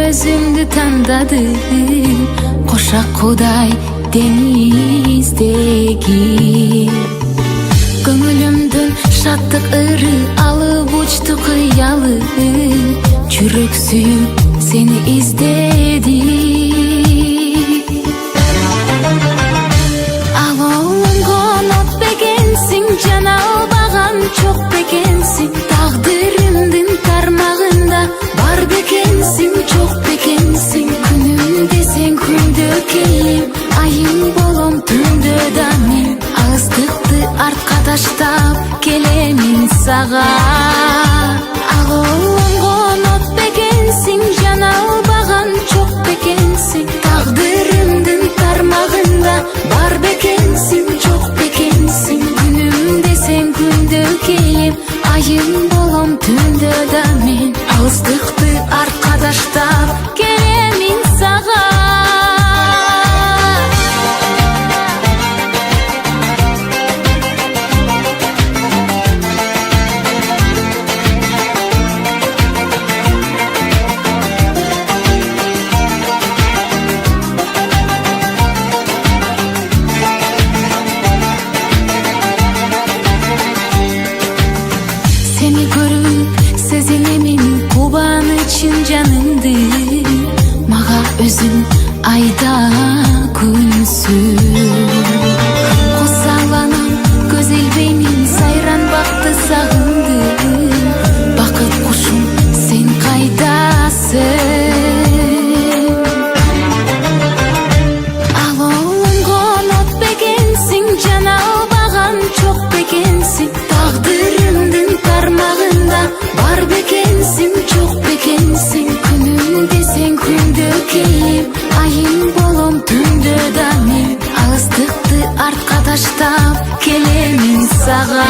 өзүмдү тандадым, кошак Кудай дениздеги. Көңүлүмдүн шаттык ыры алып учту кыялы, жүрөк сүйүп сени издеди. Алонгон от бекенсиң, жана албаган чок бекенсиң, тагдырымдын тармагында бар бекенсиң, чок бекенсиң. Күнүм десең күндө келем, айым болом түндө да мен, алыстыкты артка таштап келемин сага. Алонгон от бекенсиң, жана албаган чок бекенсиң, тагдырымдын тармагында бар бекенсиң, чок бекенсиң. Күнүм десең күндө келем, айым болом түндө да мен, алыстыкты артка таштап келемин сага. Seni görüp sezinemin kубанычын жанымды, мага өзүң айда күнсүн. Косаланам көз илбеймин, сайран бакты сагындым, бакыт кушум сен кайдасың? Алонгон от бекенсиң, жана албаган чок бекенсиң, тагдырымдын тармагында бар бекенсиң, чок бекенсиң. Күнүм десең күндө келем, айым болом түндө да мен, алыстыкты артка таштап келемин сага.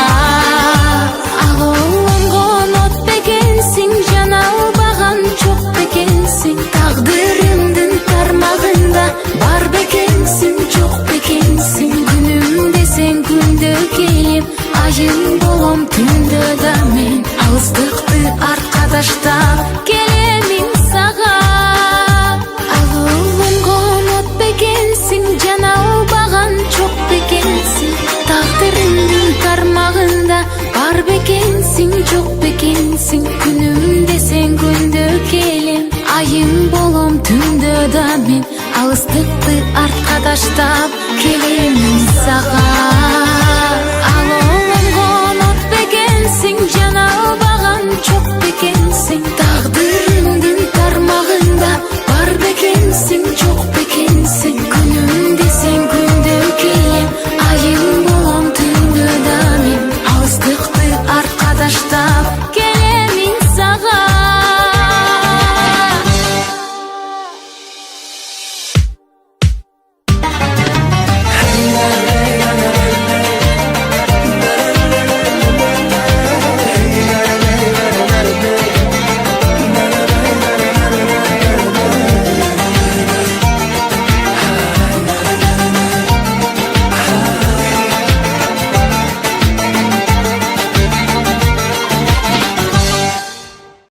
Алонгон от бекенсиң, жана албаган чок бекенсиң, тагдырымдын тармагында бар бекенсиң, чок бекенсиң. Күнүм десең күндө келем, айым болом түндө да мен, алыстыкты артка таштап келемин сага. Алонгон от бекенсиң, жана албаган чок бекенсиң, тагдырымдын тармагында бар бекенсиң, чок бекенсиң. Күнүм десең күндө келем, айым болом түндө да мен, алыстыкты артка таштап келемин сага.